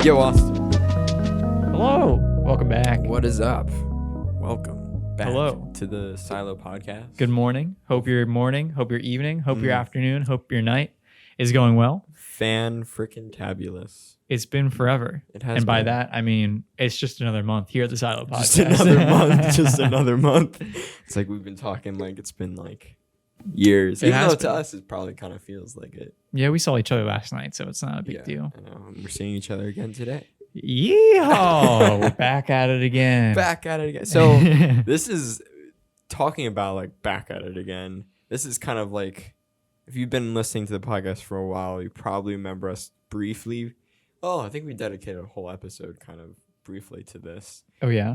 Yo, Austin. Hello. Welcome back. What is up? Welcome back Hello. to the Silo Podcast. Good morning. Hope your morning, hope your evening, hope your afternoon, hope your night is going well. Fan-frickin-tabulous. It's been forever. It has And by been. that, I mean, it's just another month here at the Silo Podcast. Just another month. Just another month. It's like we've been talking like it's been like years. It Even has though to been. us, it probably kind of feels like it. Yeah, we saw each other last night, so it's not a big deal. I know. We're seeing each other again today. Yeehaw! We're back at it again. Back at it again. So this is talking about like back at it again. This is kind of like, if you've been listening to the podcast for a while, you probably remember us briefly. Oh, I think we dedicated a whole episode kind of briefly to this. Oh, yeah?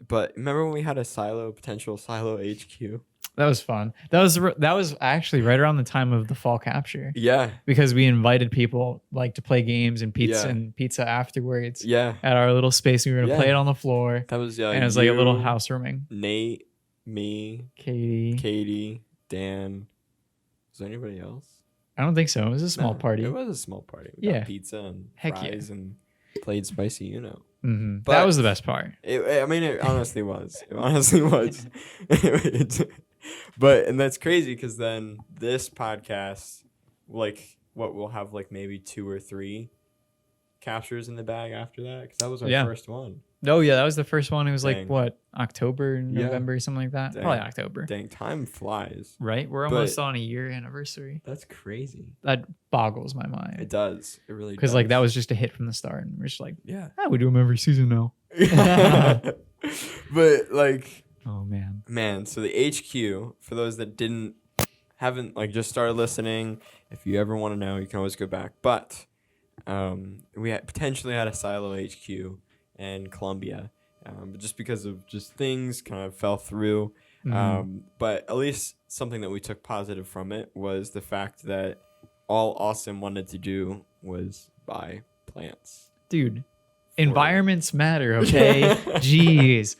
But remember when we had a potential Silo HQ? That was fun. That was actually right around the time of the fall capture. Yeah. Because we invited people like to play games and pizza Yeah. and pizza afterwards. Yeah. At our little space. We were going to Yeah. play it on the floor. That was, And it was like a little housewarming. Nate, me, Katie. Dan. Was there anybody else? I don't think so. It was a small No, party. It was a small party. We Yeah. got pizza and Heck yeah. fries and played spicy, Mm-hmm. But- That was the best part. It honestly was. It honestly was. And that's crazy because then this podcast, like, we'll have like maybe 2 or 3 captures in the bag after that because that was our first one. Oh, yeah. That was the first one. It was Dang. like, what, October, Yeah. November, something like that? Dang. Probably October. Dang, time flies. Right? We're almost on a year anniversary. That's crazy. That boggles my It mind. does. It really does. Because, like, that was just a hit from the start. And we're just like, Yeah. we do them every season now. But, like... Oh, man. So the HQ, for those that haven't like just started listening, if you ever want to know, you can always go back. But we potentially had a Silo HQ in Columbia, but just because of just things kind of fell through. Mhm. But at least something that we took positive from it was the fact that all Austin wanted to do was buy plants. Dude, environments matter, okay? Jeez.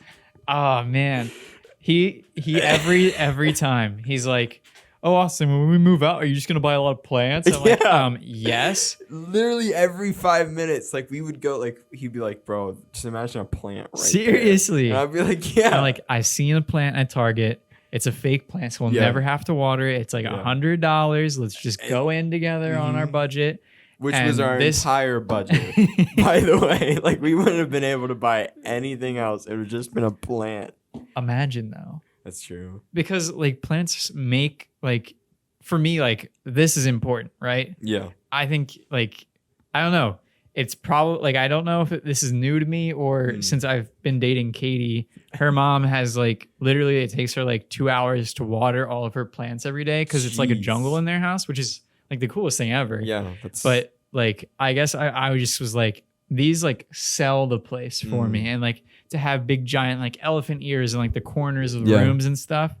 Oh man. He every time he's like, "Oh, Austin, when we move out, are you just gonna buy a lot of plants?" I'm like, yes. Literally every 5 minutes, like we would go, like he'd be like, "Bro, just imagine a plant right Seriously. there." And I'd be like, "Yeah." I'm like, I seen a plant at Target. It's a fake plant, so we'll Yeah. never have to water it. It's like $100. Let's just go in together on our budget. Which and was our entire budget, by the way. Like we wouldn't have been able to buy anything else. It would have just been a plant. Imagine though. That's true. Because like plants make like, for me, like this is important, right? Yeah. I think like, I don't know. It's probably like, I don't know if this is new to me or since I've been dating Katie, her mom has like, literally it takes her like 2 hours to water all of her plants every day. Cause it's like a Jeez. jungle in their house, which is like the coolest thing ever. Yeah. But like, I guess I just was like, these like sell the place for me. And like to have big giant like elephant ears in like the corners of the rooms and stuff.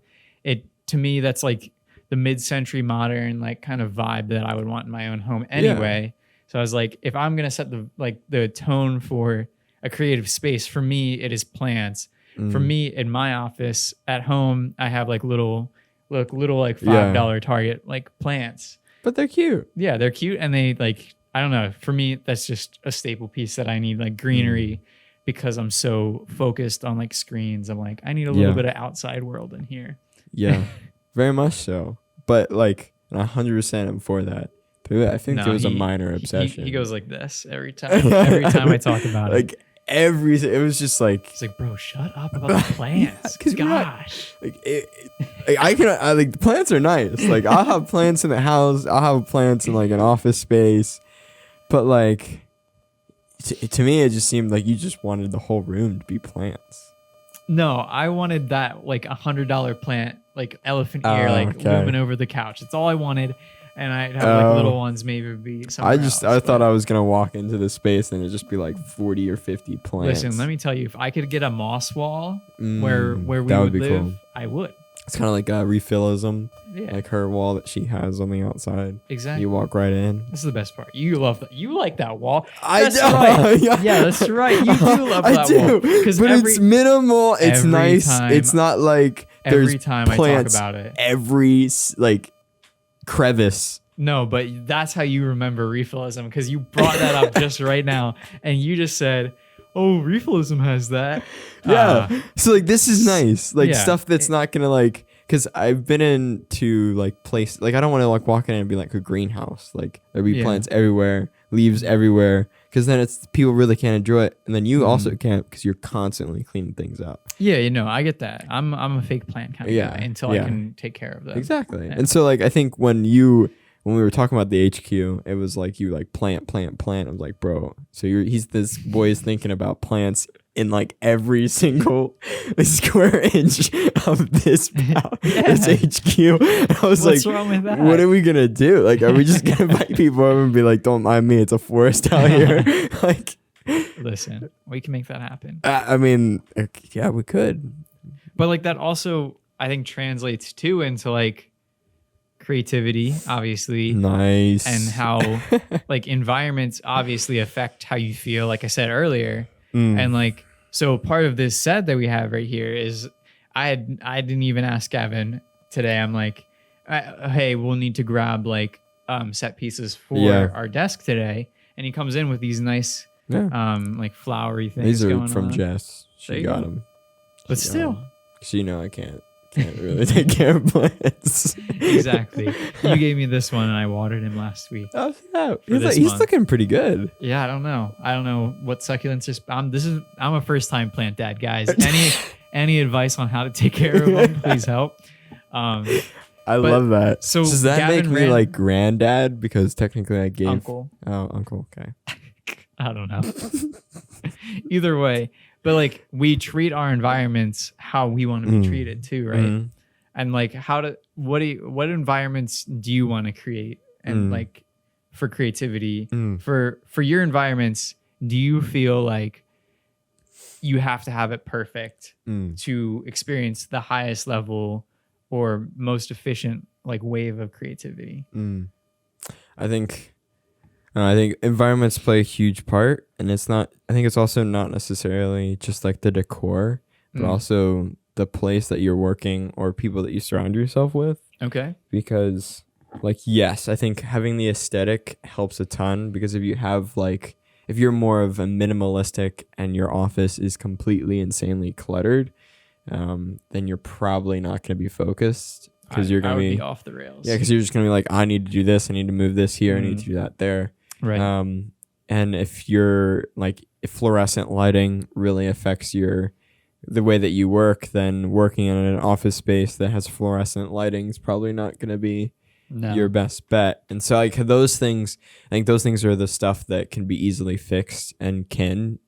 To me, that's like the mid-century modern like kind of vibe that I would want in my own home anyway. So I was like, if I'm going to set the tone for a creative space, for me, it is plants. For me, in my office at home, I have like little like $5 Target like plants. But they're cute. Yeah, they're cute and they like, I don't know. For me, that's just a staple piece that I need, like greenery, because I'm so focused on like screens. I'm like, I need a little bit of outside world in here. Yeah, very much so. But like 100% I'm for that. But I think it was a minor obsession. He goes like this every time. Every time I talk about like it. It was just like, He's like, bro, shut up about the plants. Gosh. like like the plants are nice. Like I'll have plants in the house. I'll have plants in like an office space. But like to me, it just seemed like you just wanted the whole room to be plants. No, I wanted that like $100 plant, like elephant ear, looming over the couch. That's all I wanted. And I'd have like little ones maybe be somewhere else, I thought I was gonna walk into the space and it'd just be like 40 or 50 plants. Listen, let me tell you, if I could get a moss wall where we that would would be live, cool. I would. It's kind of like a Refillism, Yeah, like her wall that she has on the outside. exactly. You walk right in. This is the best part. You love that. You like that wall. I That's do. right. Yeah. Yeah, that's right. You do love that I do, wall. Because but it's minimal. It's every nice. time- It's not like there's every time I talk plants about it, every like crevice No, but that's how you remember refillism, because you brought that up just right now, and you just said, "Oh, refillism has that." Yeah. So like this is nice. Like yeah. stuff that's not gonna like, because I've been into like place like I don't want to like walk in and be like a greenhouse. Like there'll be Yeah. plants everywhere, leaves everywhere, because then it's people really can't enjoy it, and then you also can't because you're constantly cleaning things up. Yeah, you know, I get that. I'm a fake plant kind of Yeah, guy until I yeah. can take care of them. Exactly. Yeah. And so like I think when we were talking about the HQ, it was like you like plant. I was like, bro, so he's this boy is thinking about plants in like every single square inch of this this HQ. And I was What's like, wrong with that? what are we gonna do? Like, are we just gonna invite people over and be like, don't mind me, it's a forest out here? Like, Listen, we can make that happen. I mean, yeah, we could. But like that also, I think, translates too into like creativity, obviously. Nice. And how like environments obviously affect how you feel, like I said earlier. And like, so part of this set that we have right here is I didn't even ask Gavin today. I'm like, hey, we'll need to grab like set pieces for our desk today. And he comes in with these nice like flowery things. These are going from on. Jess. She There you got go. them. But still. She know I can't really take care of plants. Exactly. You gave me this one and I watered him last week. Oh, yeah. this He's month. looking pretty good. Yeah, I don't know what succulents is. I'm a first time plant dad, guys. Any advice on how to take care of them? Please help. I love that. So does that Gavin make me like granddad? Because technically I gave uncle. Oh, uncle. Okay. I don't know. Either way, but like we treat our environments how we want to be treated too, right? And like what environments do you want to create? And like for creativity, for your environments, do you feel like you have to have it perfect to experience the highest level or most efficient like wave of creativity? I think environments play a huge part, and I think it's also not necessarily just like the decor, but also the place that you're working or people that you surround yourself with. Okay. Because like, yes, I think having the aesthetic helps a ton, because if you're more of a minimalistic and your office is completely insanely cluttered, then you're probably not going to be focused, because you're going to be off the rails. Yeah, because you're just going to be like, I need to do this, I need to move this here, I need to do that there. Right. And if fluorescent lighting really affects the way that you work, then working in an office space that has fluorescent lighting is probably not going to be your best bet. And so like those things, I think those things are the stuff that can be easily fixed and can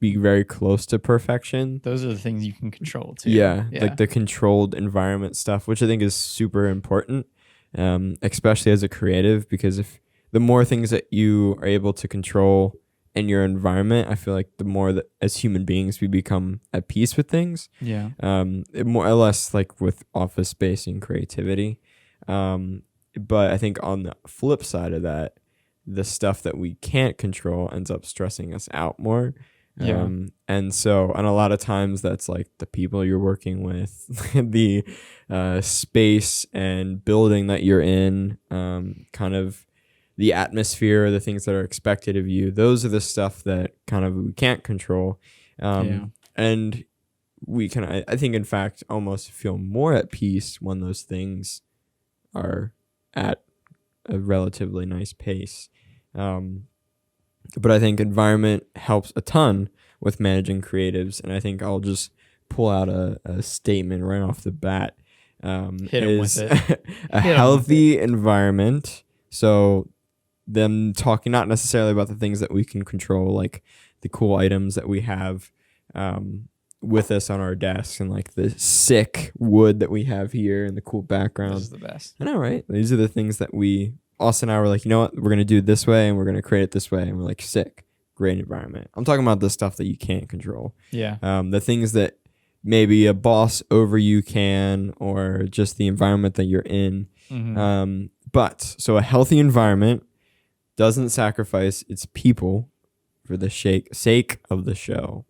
be very close to perfection. Those are the things you can control too. Yeah. Like the controlled environment stuff, which I think is super important, especially as a creative, because if the more things that you are able to control in your environment, I feel like the more that as human beings we become at peace with things. Yeah. More or less like with office space and creativity. But I think on the flip side of that, the stuff that we can't control ends up stressing us out more. Yeah. And a lot of times that's like the people you're working with, the space and building that you're in, kind of the atmosphere, the things that are expected of you. Those are the stuff that kind of we can't control. And we can, I think, in fact, almost feel more at peace when those things are at a relatively nice pace. But I think environment helps a ton with managing creatives. And I think I'll just pull out a statement right off the bat. Hit him with it. A healthy environment. So them talking not necessarily about the things that we can control, like the cool items that we have with us on our desk, and like the sick wood that we have here and the cool background. This is the best. I know, right? These are the things that Austin and I were like, you know what? We're going to do it this way, and we're going to create it this way. And we're like, sick. Great environment. I'm talking about the stuff that you can't control. Yeah. The things that maybe a boss over you can, or just the environment that you're in. So a healthy environment doesn't sacrifice its people for the sake of the show.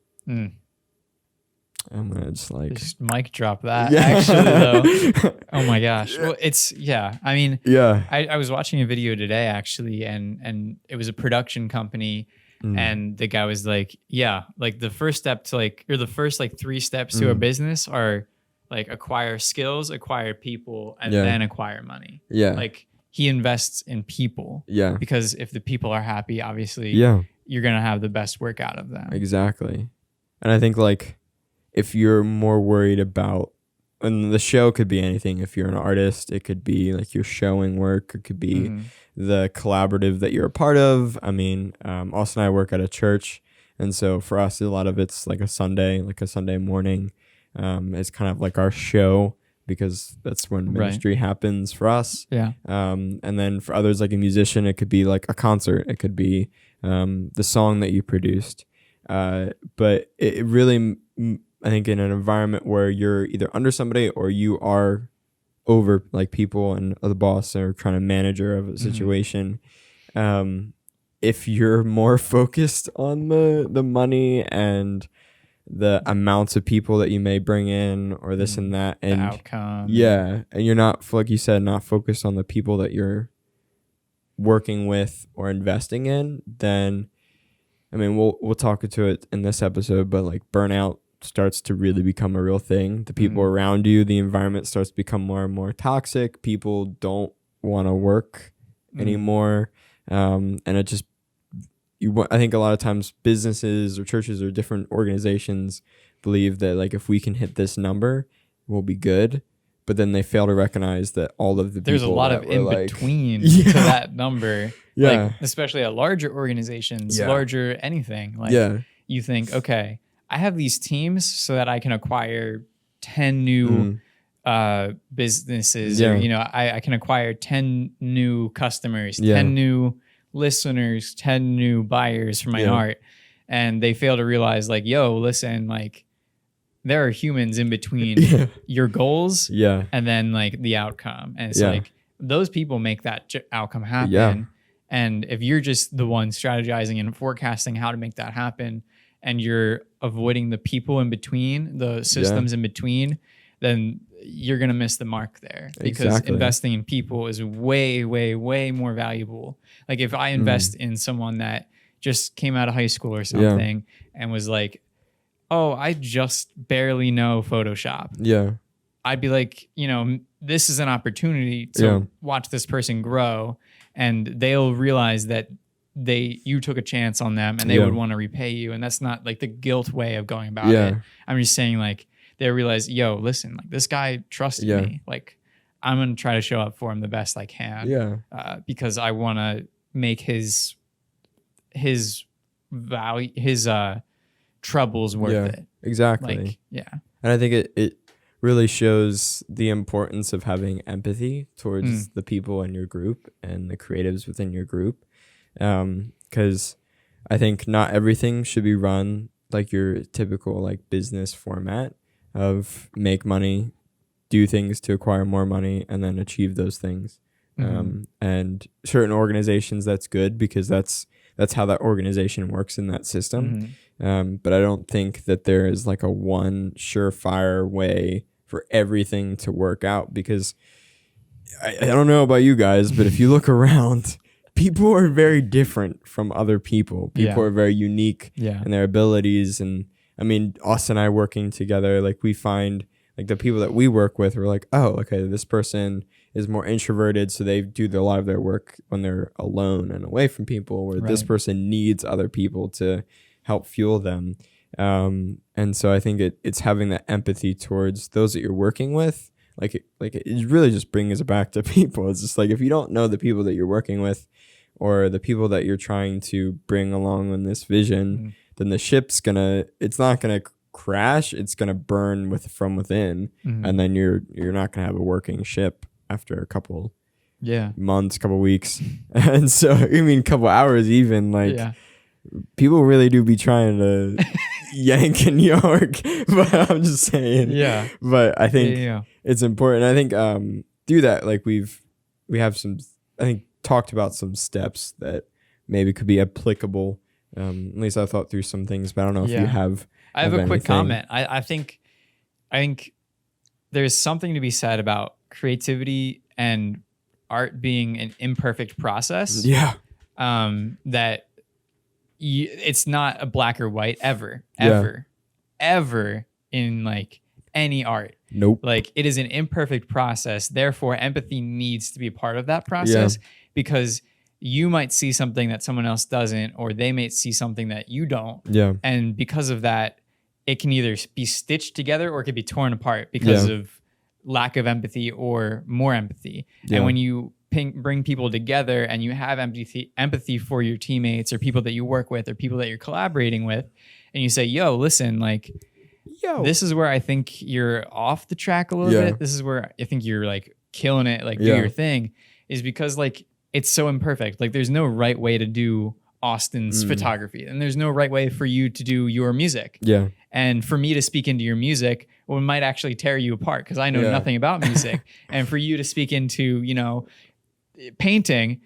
I'm gonna just mic drop that. Yeah. Actually, though, oh my gosh. Well, I mean, yeah. I was watching a video today actually, and it was a production company, and the guy was like, yeah, like the first step to the first 3 steps to a business are like acquire skills, acquire people, and then acquire money. Yeah. Like he invests in people. Yeah. Because if the people are happy, obviously, you're gonna have the best work out of them. Exactly. And I think like if you're more worried about, and the show could be anything. If you're an artist, it could be like you're showing work. It could be the collaborative that you're a part of. I mean, Austin and I work at a church. And so for us, a lot of it's like a Sunday morning. It's kind of like our show because that's when ministry happens for us. Yeah. And then for others, like a musician, it could be like a concert. It could be the song that you produced. But it really, I think in an environment where you're either under somebody or you are over like people and the boss or kind of manager of a situation, if you're more focused on the money and the amounts of people that you may bring in or this and that and the outcome, and you're not, like you said, not focused on the people that you're working with or investing in, then I mean we'll talk into it in this episode, but like burnout starts to really become a real thing. The people around you, the environment starts to become more and more toxic. People don't want to work anymore, and it just I think a lot of times businesses or churches or different organizations believe that like if we can hit this number, we'll be good. But then they fail to recognize that all of the there's a lot of in between to that number. Like especially at larger organizations, larger anything. Like you think, okay, I have these teams so that I can acquire 10 new businesses, or I can acquire 10 new customers, 10 new listeners, 10 new buyers for my art. And they fail to realize like, yo, listen, like there are humans in between your goals and then like the outcome. And it's like those people make that outcome happen. And if you're just the one strategizing and forecasting how to make that happen, and you're avoiding the people in between, the systems in between, then you're going to miss the mark there, because investing in people is way, way, way more valuable. Like if I invest in someone that just came out of high school or something and was like, oh, I just barely know Photoshop. Yeah. I'd be like, this is an opportunity to watch this person grow, and they'll realize that you took a chance on them and they would want to repay you. And that's not like the guilt way of going about it. I'm just saying like they realize, yo, listen, like this guy trusted me. Like I'm going to try to show up for him the best I can. Because I want to make his value, his troubles worth it. Exactly. Like, and I think it really shows the importance of having empathy towards the people in your group and the creatives within your group. Because I think not everything should be run like your typical like business format of make money, do things to acquire more money, and then achieve those things. And certain organizations, that's good because that's how that organization works in that system. But I don't think that there is like a one surefire way for everything to work out, because I don't know about you guys, but if you look around, people are very different from other people. People are very unique in their abilities. And I mean, Austin and I working together, like we find like the people that we work with, we're like, oh, okay, this person is more introverted, so they do a lot of their work when they're alone and away from people, where this person needs other people to help fuel them. And so I think it's having that empathy towards those that you're working with. Like it really just brings it back to people. It's just like, if you don't know the people that you're working with or the people that you're trying to bring along on this vision, then the ship's it's not gonna crash. It's gonna burn from within, and then you're not gonna have a working ship after a couple months, couple weeks, and so I mean, couple hours even. Like people really do be trying to yank and york, but I'm just saying. Yeah. But I think it's important. I think through that, like we have some, I think, talked about some steps that maybe could be applicable. At least I thought through some things, but I don't know if you have I have of a quick anything. comment. I think there's something to be said about creativity and art being an imperfect process. Yeah. That it's not a black or white ever in like any art. Nope. Like it is an imperfect process. Therefore, empathy needs to be a part of that process because you might see something that someone else doesn't, or they might see something that you don't. Yeah. And because of that, it can either be stitched together or it could be torn apart because of lack of empathy or more empathy. Yeah. And when you bring people together and you have empathy for your teammates or people that you work with or people that you're collaborating with, and you say, yo, listen, like, this is where I think you're off the track a little bit. This is where I think you're like killing it, like do your thing, is because like it's so imperfect. Like there's no right way to do Austin's photography, and there's no right way for you to do your music. Yeah. And for me to speak into your music, well, it might actually tear you apart because I know nothing about music. And for you to speak into, you know, painting,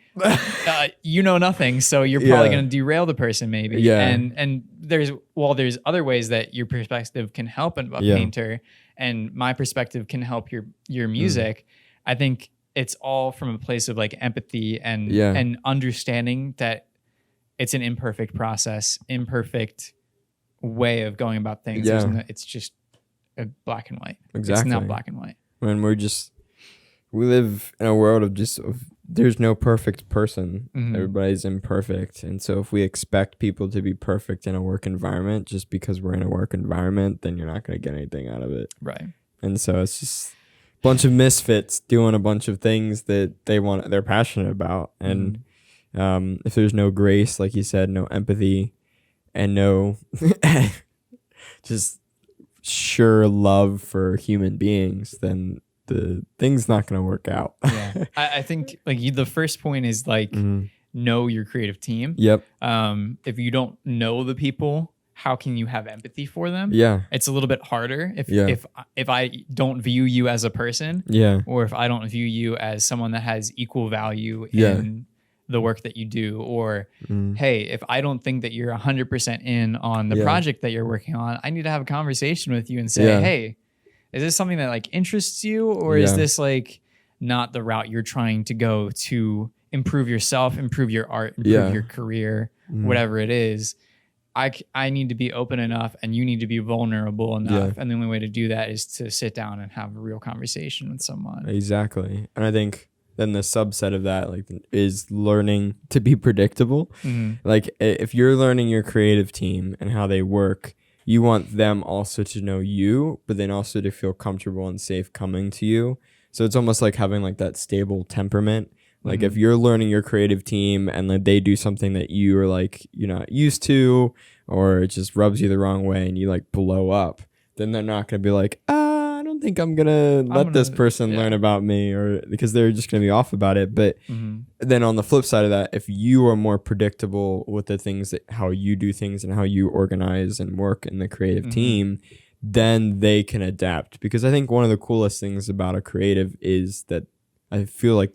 you know nothing, so you're probably going to derail the person maybe. And there's other ways that your perspective can help a painter, and my perspective can help your music. I think it's all from a place of like empathy and understanding that it's an imperfect process, imperfect way of going about things. It's just a black and white. Exactly. It's not black and white. When we live in a world of there's no perfect person. Everybody's imperfect. And so if we expect people to be perfect in a work environment just because we're in a work environment, then you're not going to get anything out of it. Right. And so it's just a bunch of misfits doing a bunch of things that they're passionate about. And if there's no grace, like you said, no empathy, and no just sure love for human beings, then the thing's not going to work out. I think like the first point is like know your creative team. Yep. If you don't know the people, how can you have empathy for them? Yeah. It's a little bit harder if I don't view you as a person. Or if I don't view you as someone that has equal value in the work that you do, or hey, if I don't think that you're 100% in on the project that you're working on, I need to have a conversation with you and say, hey, is this something that like interests you, or is this like not the route you're trying to go to improve yourself, improve your art, improve your career, whatever it is? I need to be open enough, and you need to be vulnerable enough. And the only way to do that is to sit down and have a real conversation with someone. Exactly. And I think then the subset of that like is learning to be predictable. Like if you're learning your creative team and how they work, you want them also to know you, but then also to feel comfortable and safe coming to you. So it's almost like having like that stable temperament. Like if you're learning your creative team and like they do something that you are like, you're not used to, or it just rubs you the wrong way and you like blow up, then they're not going to be like, I don't think I'm going to let this person learn about me, or because they're just going to be off about it. But then on the flip side of that, if you are more predictable with the things that how you do things and how you organize and work in the creative team, then they can adapt. Because I think one of the coolest things about a creative is that I feel like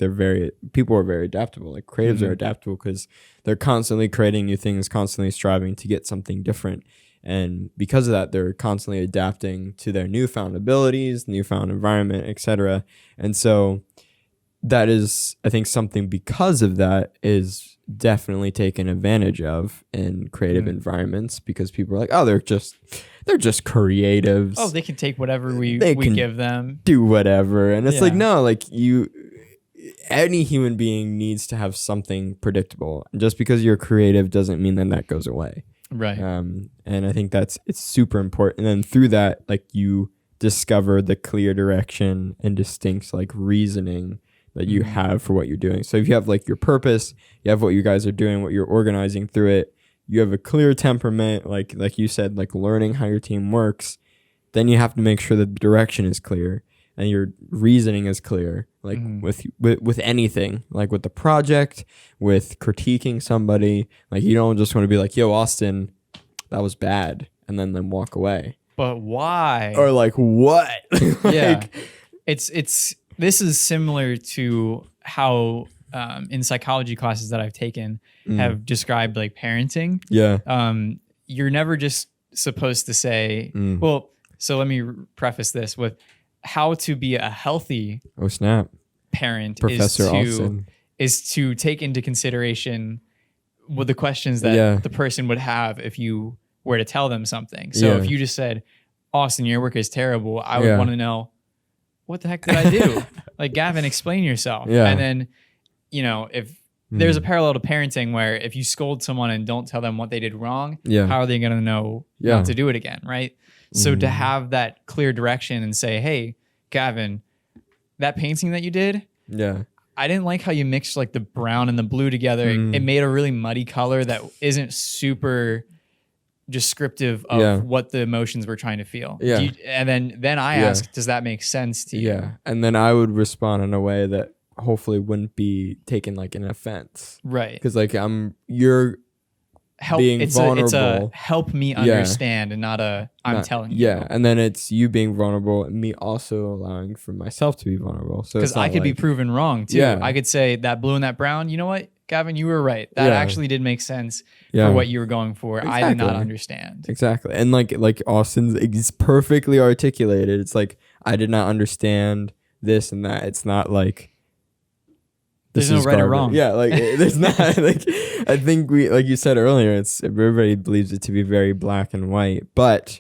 people are very adaptable. Like creatives are adaptable because they're constantly creating new things, constantly striving to get something different. And because of that, they're constantly adapting to their newfound abilities, newfound environment, etc. And so that is, I think, something because of that is definitely taken advantage of in creative environments, because people are like, oh, they're just creatives. Oh, they can take whatever we give them. Do whatever. And it's like, no, like any human being needs to have something predictable. Just because you're creative doesn't mean that goes away. Right. And I think it's super important. And then through that, like you discover the clear direction and distinct like reasoning that you have for what you're doing. So if you have like your purpose, you have what you guys are doing, what you're organizing through it, you have a clear temperament, like you said, like learning how your team works, then you have to make sure that the direction is clear and your reasoning is clear, like with anything, like with the project, with critiquing somebody. Like you don't just want to be like, yo, Austin, that was bad, and then walk away. But why? Or like, what? This is similar to how in psychology classes that I've taken have described like parenting. Yeah. You're never just supposed to say, well, so let me preface this with how to be a healthy Oh snap. parent Professor Austin. is to take into consideration what the questions that the person would have if you were to tell them something. So if you just said, Austin, your work is terrible, I would want to know, what the heck did I do? Like, Gavin, explain yourself. Yeah. And then, you know, if there's a parallel to parenting where if you scold someone and don't tell them what they did wrong, how are they going to know not to do it again, right? So to have that clear direction and say, hey, Gavin, that painting that you did, I didn't like how you mixed like the brown and the blue together. It made a really muddy color that isn't super descriptive of what the emotions we're trying to feel. And then I ask, does that make sense to you? Yeah. And then I would respond in a way that hopefully wouldn't be taken like an offense. Right. Because like you're being vulnerable. It's a help me understand and not a I'm telling you. Yeah. And then it's you being vulnerable and me also allowing for myself to be vulnerable. So because I could be proven wrong too. I could say that blue and that brown, you know what, Gavin, you were right. That actually did make sense for what you were going for. Exactly. I did not understand. Exactly. And like Austin's perfectly articulated. It's like, I did not understand this and that. It's not like, there's no right or wrong. Yeah, like there's not. Like I think like you said earlier, it's everybody believes it to be very black and white, but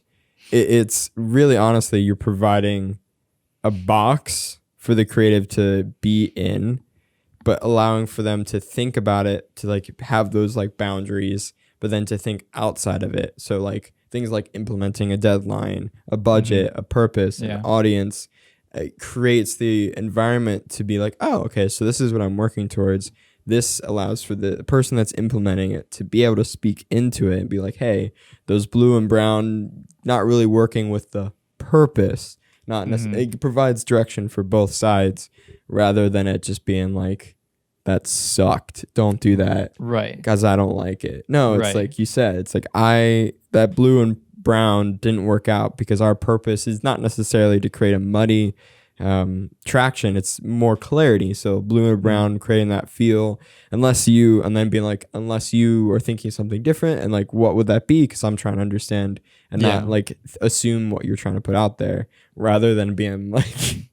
it's really honestly you're providing a box for the creative to be in, but allowing for them to think about it, to like have those like boundaries, but then to think outside of it. So like things like implementing a deadline, a budget, a purpose, an audience. It creates the environment to be like, oh, okay, so this is what I'm working towards. This allows for the person that's implementing it to be able to speak into it and be like, hey, those blue and brown not really working with the purpose. Not necessarily. It provides direction for both sides rather than it just being like, that sucked. Don't do that. Right. Because I don't like it. No, it's like you said. It's like that blue and brown didn't work out because our purpose is not necessarily to create a muddy traction. It's more clarity. So blue and brown creating that feel, unless you are thinking something different and like what would that be, because I'm trying to understand and not like assume what you're trying to put out there rather than being like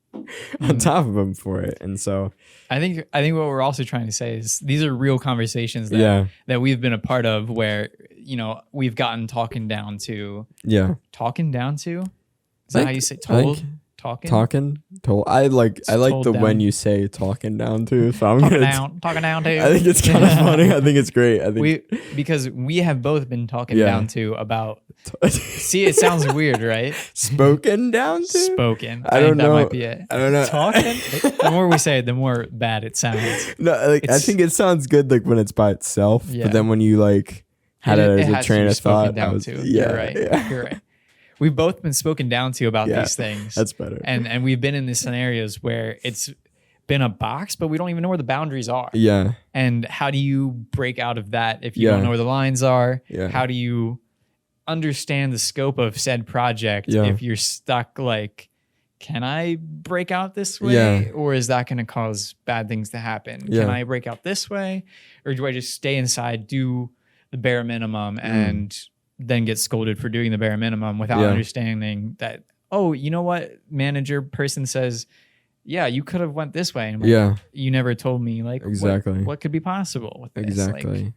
on top of them for it. And so I think what we're also trying to say is these are real conversations that we've been a part of where, you know, we've gotten talking down to. Talking down to? Is that how you say told? Talking? Told. I like the when you say talking down to. So I'm talking down to. I think it's kind of funny. I think it's great. I think because we have both been talking down to about. See, it sounds weird, right? Spoken down to? Spoken. I don't know. That might be it. I don't know. Talking? The more we say it, the more bad it sounds. No, like I think it sounds good like when it's by itself. But then when you like had it as a train of thought. You're right. You're right. We've both been spoken down to about these things. That's better. And we've been in these scenarios where it's been a box, but we don't even know where the boundaries are. Yeah. And how do you break out of that if you don't know where the lines are? Yeah. How do you understand the scope of said project if you're stuck like, can I break out this way? Or is that going to cause bad things to happen? Can I break out this way? Or do I just stay inside, do the bare minimum and then get scolded for doing the bare minimum without understanding that, oh, you know what? Manager person says, yeah, you could have went this way. And like, you never told me like what could be possible with this. Exactly. Like,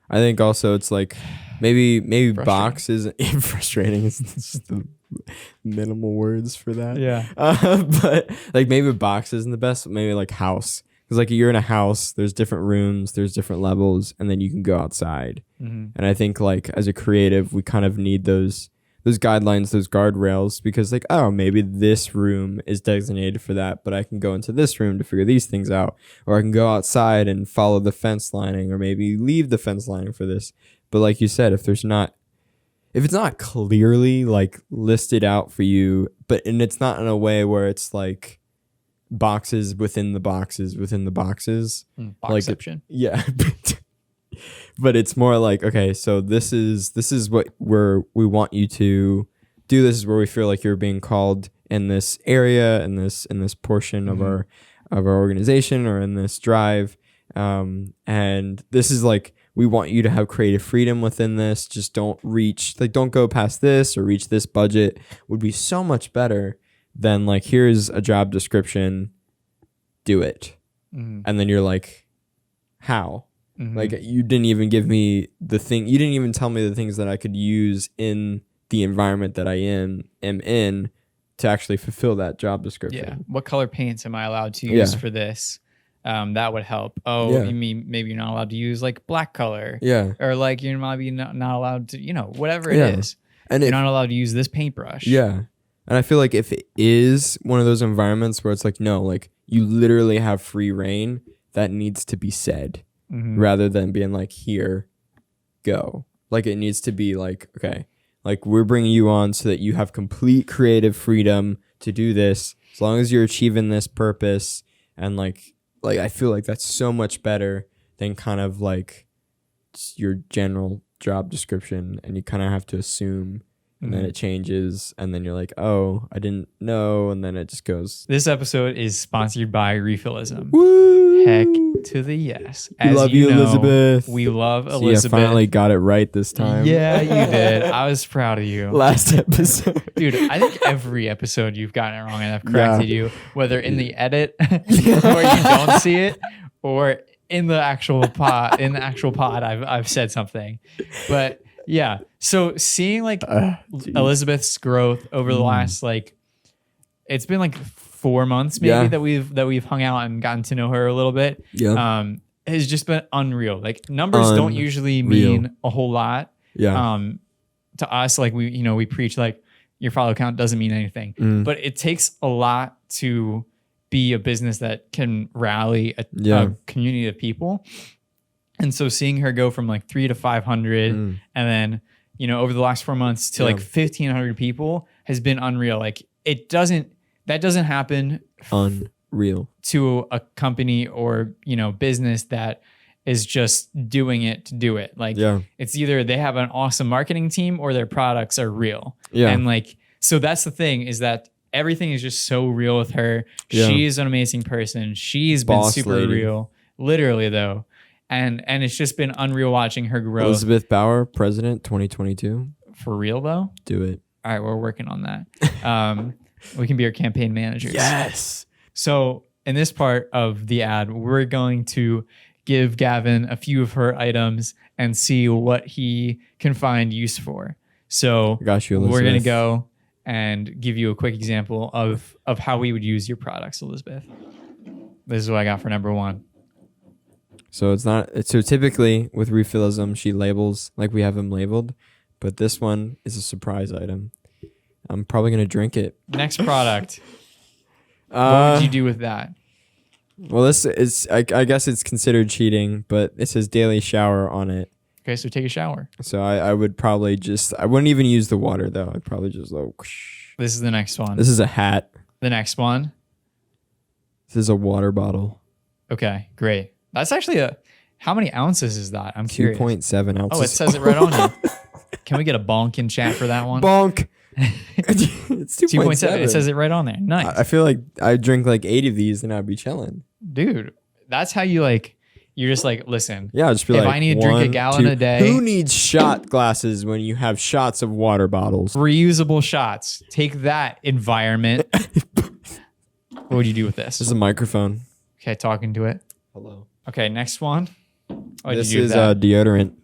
I think also it's like maybe box is frustrating. It's just the minimal words for that. Yeah. But like maybe box isn't the best. Maybe like house. Because like you're in a house, there's different rooms, there's different levels, and then you can go outside. And I think like as a creative, we kind of need those guidelines, those guardrails, because like, oh, maybe this room is designated for that, but I can go into this room to figure these things out, or I can go outside and follow the fence lining, or maybe leave the fence lining for this. But like you said, if it's not clearly like listed out for you, and it's not in a way where it's like boxes within the boxes within the boxes, boxception. But it's more like, okay, so this is what we want you to do. This is where we feel like you're being called in this area, in this portion of our organization, or in this drive. And this is like we want you to have creative freedom within this. Just don't go past this or reach this budget, would be so much better than like, here's a job description, do it. Mm-hmm. And then you're like, how? Mm-hmm. Like, you didn't even give me you didn't even tell me the things that I could use in the environment that I am in to actually fulfill that job description. Yeah. What color paints am I allowed to use for this? That would help. Oh, you mean maybe you're not allowed to use like black color? Yeah. Or like you're maybe not allowed to, whatever it is. And you're not allowed to use this paintbrush. Yeah. And I feel like if it is one of those environments where it's like, no, like you literally have free reign, that needs to be said rather than being like, here, go. Like it needs to be like, okay, like we're bringing you on so that you have complete creative freedom to do this as long as you're achieving this purpose. And like I feel like that's so much better than kind of like your general job description, and you kind of have to assume. And then it changes, and then you're like, oh, I didn't know, and then it just goes. This episode is sponsored by Refillism. Woo! Heck to the yes. We love you, Elizabeth. We love So Elizabeth. you finally got it right this time. Yeah, you did. I was proud of you. Last episode. Dude, I think every episode you've gotten it wrong and I've corrected you, whether in the edit where you don't see it, or in the actual pod. I've said something. But yeah. So seeing like Elizabeth's growth over the last it's been like 4 months maybe that we've hung out and gotten to know her a little bit. Yeah. Has just been unreal. Like numbers don't usually mean a whole lot. Yeah. To us, like we preach like your follow count doesn't mean anything, but it takes a lot to be a business that can rally a community of people. And so seeing her go from like 3 to 500 and then, over the last 4 months to like 1,500 people has been unreal. Like that doesn't happen unreal to a company or, business that is just doing it to do it. Like it's either they have an awesome marketing team or their products are real. Yeah. And like, so that's the thing, is that everything is just so real with her. Yeah. She is an amazing person. She's been super real, literally though. And it's just been unreal watching her grow. Elizabeth Bauer, president 2022. For real though? Do it. All right, we're working on that. We can be our campaign managers. Yes. So in this part of the ad, we're going to give Gavin a few of her items and see what he can find use for. So got you, Elizabeth. We're going to go and give you a quick example of how we would use your products, Elizabeth. This is what I got for number one. So so typically with Refillism, she labels like we have them labeled, but this one is a surprise item. I'm probably going to drink it. Next product. What would you do with that? Well, this is, I guess it's considered cheating, but it says daily shower on it. Okay, so take a shower. So I would probably I wouldn't even use the water though. I'd probably just This is the next one. This is a hat. The next one. This is a water bottle. Okay, great. That's actually how many ounces is that? I'm curious. 2.7 ounces. Oh, it says it right on here. Can we get a bonk in chat for that one? Bonk. It's 2.7. It says it right on there. Nice. I feel like I'd drink like 8 of these and I'd be chilling. Dude, that's how you're just like, listen. Yeah, just be if like, I need to drink a gallon a day. Who needs shot glasses when you have shots of water bottles? Reusable shots. Take that, environment. What would you do with this? This is a microphone. Okay, talking to it. Hello. Okay, next one. This is deodorant.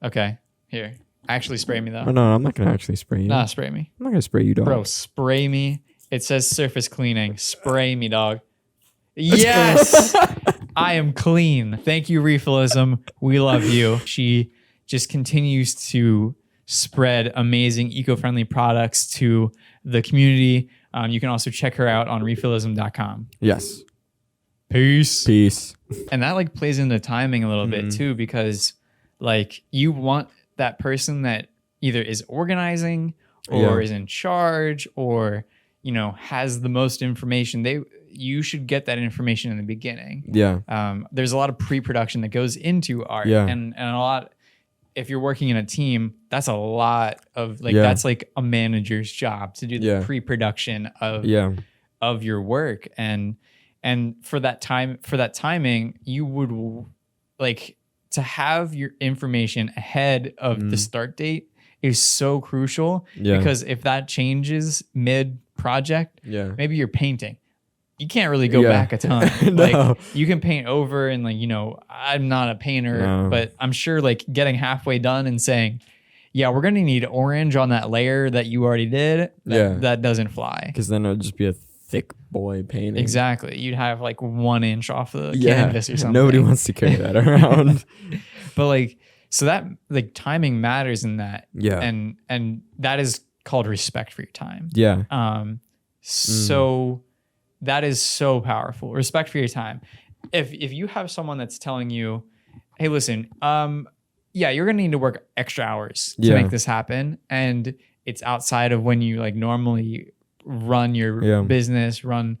Okay, here. Actually spray me though. Oh, no, I'm not going to actually spray you. Nah, spray me. I'm not going to spray you, dog. Bro, spray me. It says surface cleaning. Spray me, dog. Yes! I am clean. Thank you, Refillism. We love you. She just continues to spread amazing eco-friendly products to the community. You can also check her out on refillism.com. Yes. Peace. And that plays into timing a little bit too, because you want that person that either is organizing or is in charge or has the most information. You should get that information in the beginning. Yeah. There's a lot of pre-production that goes into art, and a lot. If you're working in a team, that's a lot of that's like a manager's job to do the pre-production of your work, and for that timing, you would to have your information ahead of the start date is so crucial. Because if that changes mid project, maybe you're painting, you can't really go back a ton. No. Like you can paint over and like, you know, I'm not a painter, but I'm sure like getting halfway done and saying, yeah, we're going to need orange on that layer that you already did. That doesn't fly. Because then it'll just be a thick boy painting. Exactly. You'd have like 1 inch off the canvas or something. Nobody wants to carry that around. But like, so that like timing matters in that. Yeah. And that is called respect for your time. Yeah. So that is so powerful. Respect for your time. If you have someone that's telling you, hey, listen, yeah, you're gonna need to work extra hours to make this happen, and it's outside of when you like normally run your business, run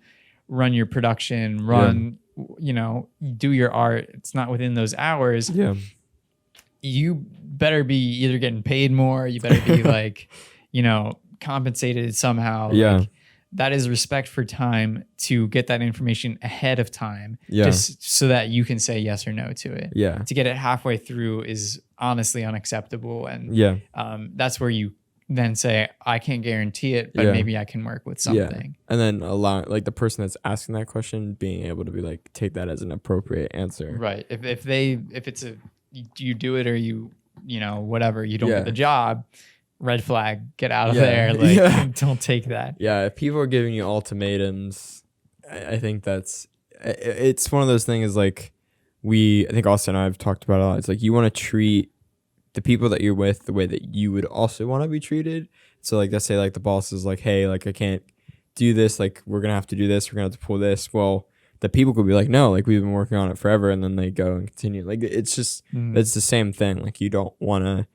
your production, you know, do your art. It's not within those hours. You better be either getting paid more, you better be like, you know, compensated somehow. Like, that is respect for time to get that information ahead of time, just so that you can say yes or no to it. To get it halfway through is honestly unacceptable. And that's where you then say, I can't guarantee it, but maybe I can work with something. And then allow like the person that's asking that question being able to be like, take that as an appropriate answer. Right. If it's you do it or you know, whatever, you don't get the job, red flag, get out of there. Like, don't take that. Yeah. If people are giving you ultimatums, I think it's one of those things like I think Austin and I have talked about a lot. It's like, you want to treat the people that you're with the way that you would also want to be treated. So like, let's say like the boss is like, hey, like I can't do this. Like we're going to have to do this. We're going to have to pull this. Well, the people could be like, no, like we've been working on it forever. And then they go and continue. Like, it's just, it's the same thing. Like you don't want to,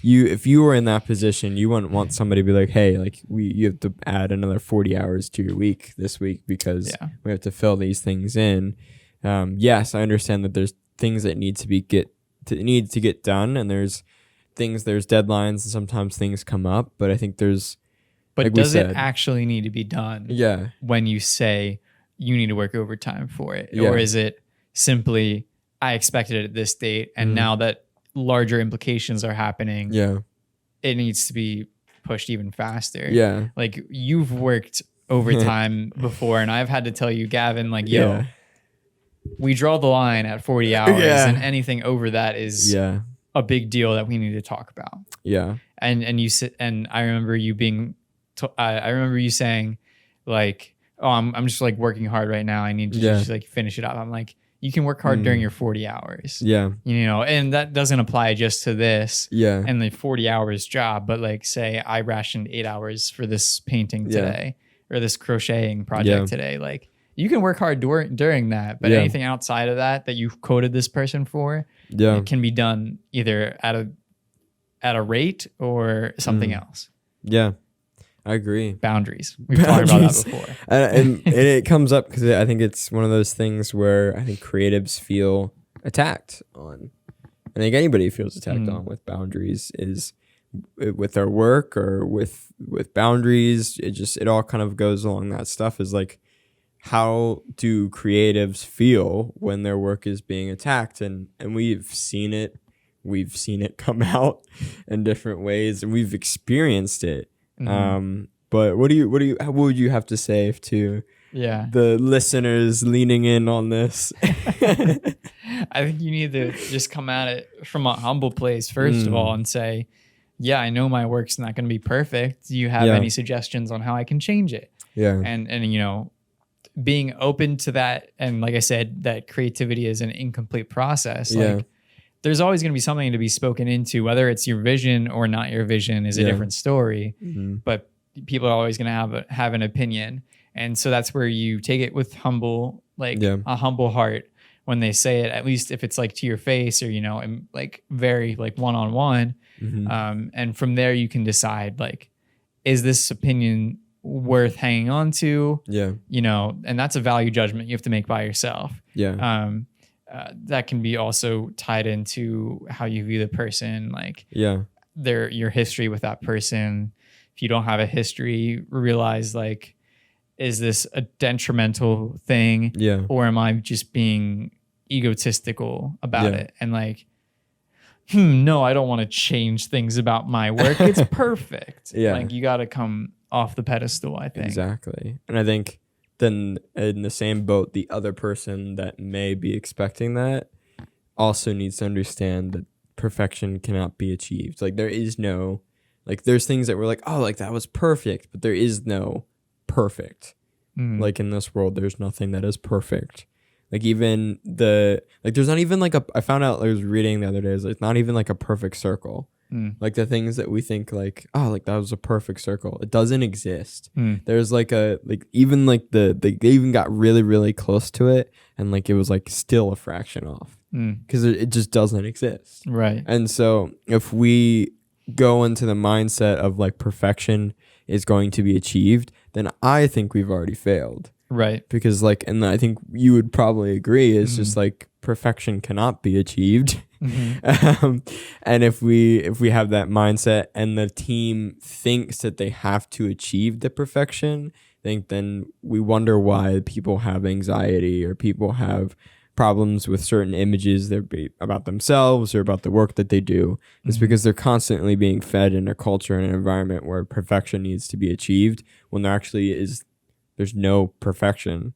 if you were in that position, you wouldn't want somebody to be like, hey, like you have to add another 40 hours to your week this week because we have to fill these things in. Yes, I understand that there's things that need to get done, and there's deadlines, and sometimes things come up. But I think there's, but like does it actually need to be done? Yeah. When you say you need to work overtime for it, or is it simply I expected it at this date, and now that larger implications are happening, it needs to be pushed even faster. Like you've worked overtime before, and I've had to tell you, Gavin, like, yo, we draw the line at 40 hours, and anything over that is a big deal that we need to talk about. And you sit, and I remember you being, I remember you saying like, oh, I'm just like working hard right now. I need to just like finish it up. I'm like, you can work hard during your 40 hours. You know, and that doesn't apply just to this and the 40 hours job, but like say I rationed 8 hours for this painting today or this crocheting project today. Like you can work hard during that, but anything outside of that you've quoted this person for, it can be done either at a rate or something else. I agree. Boundaries. We've talked about that before. and it comes up because I think it's one of those things where I think creatives feel attacked on. I think anybody feels attacked on with boundaries, is with their work or with boundaries. It all kind of goes along that stuff, is like, how do creatives feel when their work is being attacked? And we've seen it come out in different ways, and we've experienced it. But what would you have to say to the listeners leaning in on this? I think you need to just come at it from a humble place, first of all, and say, yeah, I know my work's not going to be perfect. Do you have any suggestions on how I can change it? And you know, being open to that. And like I said, that creativity is an incomplete process. Like there's always going to be something to be spoken into, whether it's your vision or not your vision is a different story, but people are always going to have an opinion. And so that's where you take it with humble, like a humble heart when they say it, at least if it's like to your face or, you know, and like very like one-on-one. And from there you can decide like, is this opinion worth hanging on to? You know, and that's a value judgment you have to make by yourself. That can be also tied into how you view the person, like your history with that person. If you don't have a history, realize like, is this a detrimental thing? Or am I just being egotistical about it? And like, no, I don't want to change things about my work. It's perfect. Yeah. Like you got to come off the pedestal, I think. Exactly. And I think then in the same boat, the other person that may be expecting that also needs to understand that perfection cannot be achieved. Like there is no, like there's things that we're like, oh, like that was perfect, but there is no perfect. Like in this world, there's nothing that is perfect. Like even there's not even like I found out, I was reading the other day, it's not even like a perfect circle. Like the things that we think like, oh, like that was a perfect circle. It doesn't exist. There's like even like they even got really, really close to it. And like, it was like still a fraction off because it just doesn't exist. Right. And so if we go into the mindset of like perfection is going to be achieved, then I think we've already failed. Right. Because like, and I think you would probably agree, it's just like perfection cannot be achieved. And if we have that mindset and the team thinks that they have to achieve the perfection, I think then we wonder why people have anxiety or people have problems with certain images that be about themselves or about the work that they do. It's because they're constantly being fed in a culture and an environment where perfection needs to be achieved when there actually is, there's no perfection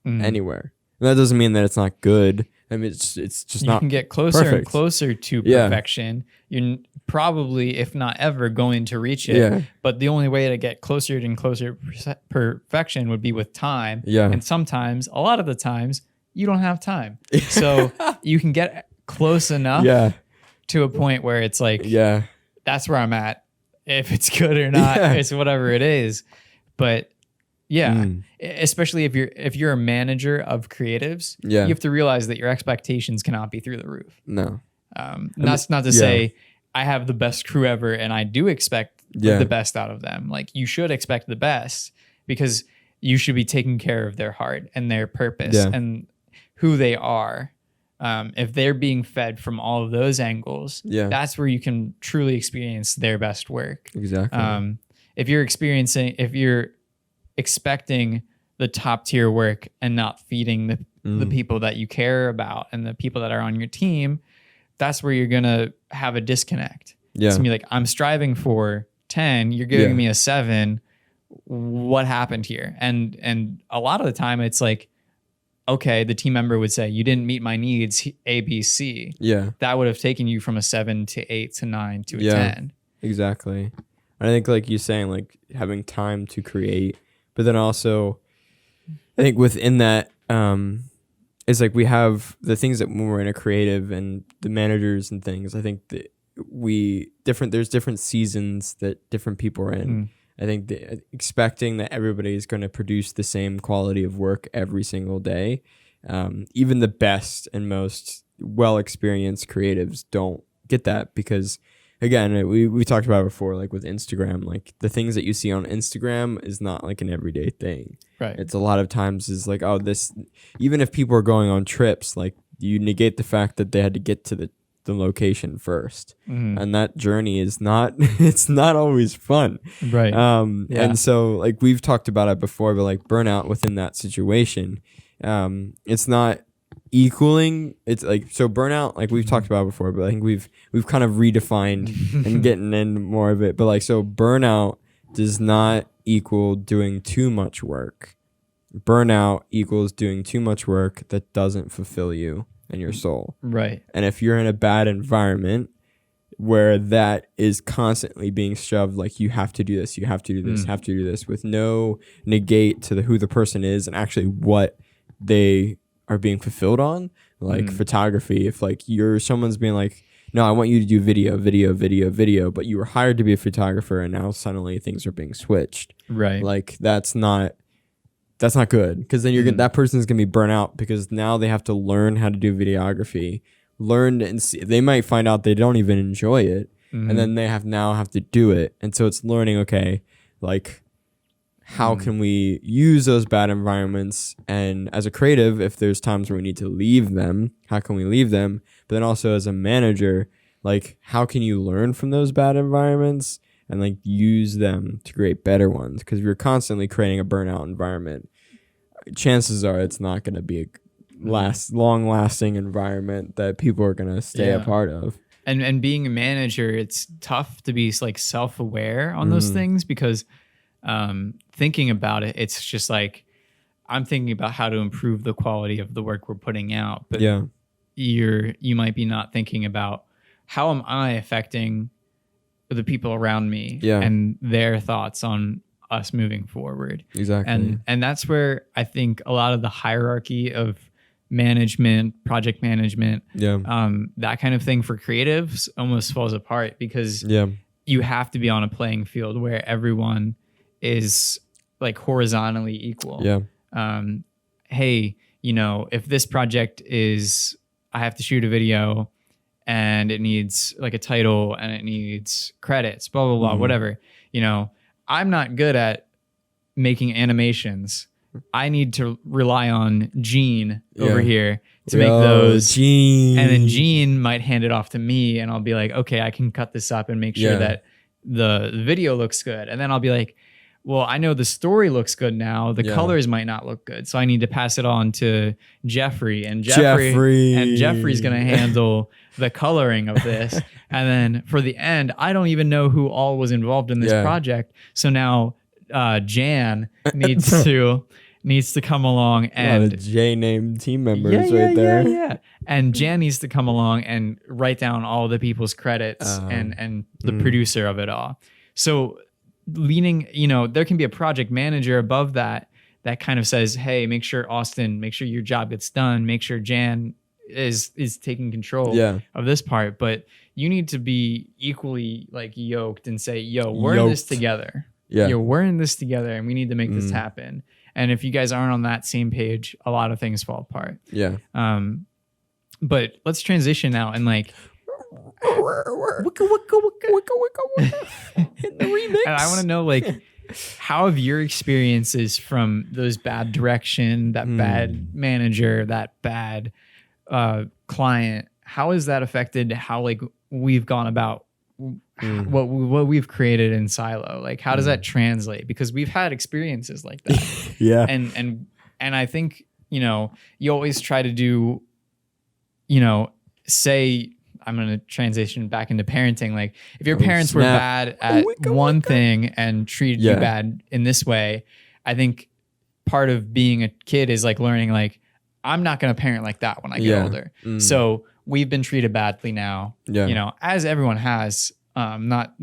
anywhere. And that doesn't mean that it's not good. I mean, it's just not. You can get closer perfect. and closer to perfection. You're probably, if not ever, going to reach it. Yeah. But the only way to get closer and closer to perfection would be with time. Yeah. And sometimes, a lot of the times, you don't have time. So you can get close enough to a point where it's like, that's where I'm at. If it's good or not, it's whatever it is. But especially if you're a manager of creatives, you have to realize that your expectations cannot be through the roof. No. That's not to say I have the best crew ever and I do expect the best out of them. Like you should expect the best because you should be taking care of their heart and their purpose and who they are. If they're being fed from all of those angles, that's where you can truly experience their best work. Exactly. If you're expecting the top tier work and not feeding the people that you care about and the people that are on your team, that's where you're going to have a disconnect. It's going to be like, I'm striving for 10, you're giving me a 7. What happened here? And a lot of the time it's like, okay, the team member would say, you didn't meet my needs, A, B, C. Yeah. That would have taken you from a 7 to 8 to 9 to a 10. Exactly. I think like you saying, like having time to create, but then also I think within that, it's like we have the things that when we're in a creative and the managers and things, I think that there's different seasons that different people are in. I think expecting that everybody is going to produce the same quality of work every single day, even the best and most well-experienced creatives don't get that because, again, we talked about it before, like with Instagram, like the things that you see on Instagram is not like an everyday thing. Right. It's a lot of times is like, oh, this, even if people are going on trips, like you negate the fact that they had to get to the location first, and that journey is not it's not always fun, right? And so like we've talked about it before, but like burnout within that situation, it's not equaling, it's like, so burnout, like we've talked about before, but I think we've kind of redefined and getting in more of it, but like, so burnout does not equal doing too much work. Burnout equals doing too much work that doesn't fulfill you and your soul. Right. And if you're in a bad environment where that is constantly being shoved, like you have to do this, you have to do this, have to do this, with no negate to who the person is and actually what they are being fulfilled on, like photography, if like someone's being like, no, I want you to do video, but you were hired to be a photographer and now suddenly things are being switched. Right. Like that's not good, because then that person's gonna be burnt out because now they have to learn how to do videography, they might find out they don't even enjoy it, and then they have to do it, and so it's learning, okay, like how can we use those bad environments, and as a creative, if there's times where we need to leave them, how can we leave them? But then also as a manager, like how can you learn from those bad environments and like use them to create better ones? Because if you're constantly creating a burnout environment, chances are it's not going to be a long-lasting environment that people are going to stay a part of. And being a manager, it's tough to be like self-aware on those things because thinking about it, it's just like I'm thinking about how to improve the quality of the work we're putting out, but you might be not thinking about how am I affecting the people around me and their thoughts on us moving forward. Exactly. And that's where I think a lot of the hierarchy of management, project management, that kind of thing for creatives almost falls apart because you have to be on a playing field where everyone is like horizontally equal. Hey, you know, if this project is, I have to shoot a video and it needs like a title and it needs credits, blah, blah, blah, whatever. You know, I'm not good at making animations. I need to rely on Gene over here to make those. Gene. And then Gene might hand it off to me and I'll be like, okay, I can cut this up and make sure that the video looks good. And then I'll be like, well, I know the story looks good now. The colors might not look good. So I need to pass it on to Jeffrey. And Jeffrey's going to handle the coloring of this. And then for the end, I don't even know who all was involved in this project. So now Jan needs to come along and the J named team members there. Yeah. And Jan needs to come along and write down all the people's credits and the producer of it all. So leaning, you know, there can be a project manager above that kind of says, hey, make sure your job gets done. Make sure Jan is taking control of this part. But you need to be equally like yoked and say, yo, we're in this together. Yo, we're in this together and we need to make this happen. And if you guys aren't on that same page, a lot of things fall apart. But let's transition now and like Hit the remix. And I want to know, like, how have your experiences from those bad direction, that bad manager, that bad client, how has that affected how like we've gone about what we've created in Silo? Like, how does that translate? Because we've had experiences like that. And I think, you know, you always try to do, you know, say, I'm going to transition back into parenting. Like if your parents were bad at one thing and treated you bad in this way, I think part of being a kid is like learning, like, I'm not going to parent like that when I get older. So we've been treated badly now, you know, as everyone has, not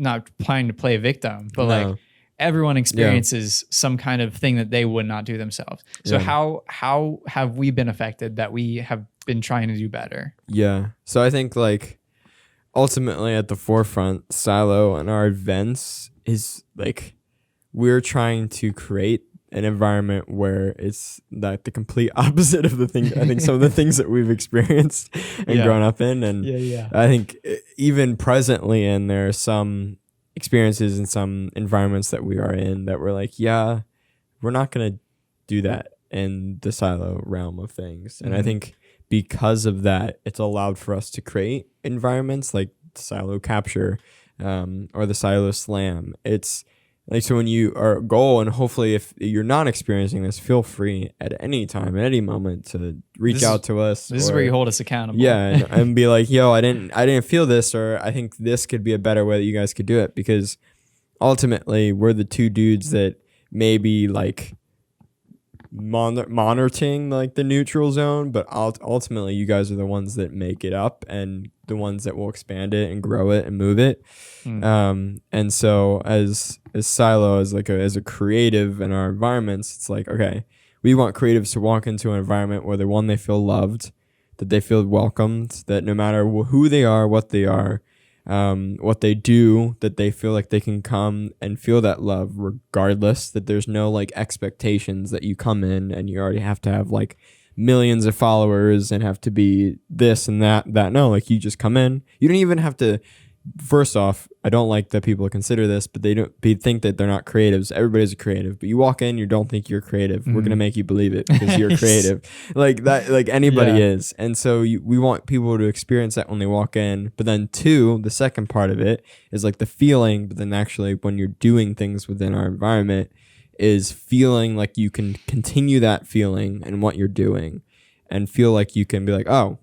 trying to play a victim, but like everyone experiences some kind of thing that they would not do themselves. So how have we been affected that we have been trying to do better? So I think like ultimately at the forefront, Silo and our events is like we're trying to create an environment where it's like the complete opposite of the thing. I think some of the things that we've experienced and grown up in, and I think even presently, and there are some experiences in some environments that we are in that we're like, we're not gonna do that in the Silo realm of things. And I think because of that, it's allowed for us to create environments like Silo Capture or the Silo Slam. It's like, so when you are a goal, and hopefully if you're not experiencing this, feel free at any time, at any moment to reach out to us. This is where you hold us accountable. And be like, yo, I didn't feel this, or I think this could be a better way that you guys could do it, because ultimately we're the two dudes that maybe like monitoring like the neutral zone, but ultimately you guys are the ones that make it up and the ones that will expand it and grow it and move it. And so as Silo, as a creative in our environments, it's like, okay, we want creatives to walk into an environment where they feel loved, that they feel welcomed, that no matter who they are, what they are, what they do, that they feel like they can come and feel that love regardless, that there's no like expectations that you come in and you already have to have like millions of followers and have to be this and that. No, like you just come in. You don't even have to. First off, I don't like that people consider this, but they think that they're not creatives. Everybody's a creative, but you walk in, you don't think you're creative. We're gonna make you believe it because you're creative, like that. Like anybody is, and so we want people to experience that when they walk in. But then the second part of it is like the feeling. But then actually, when you're doing things within our environment, is feeling like you can continue that feeling and what you're doing, and feel like you can be like, oh,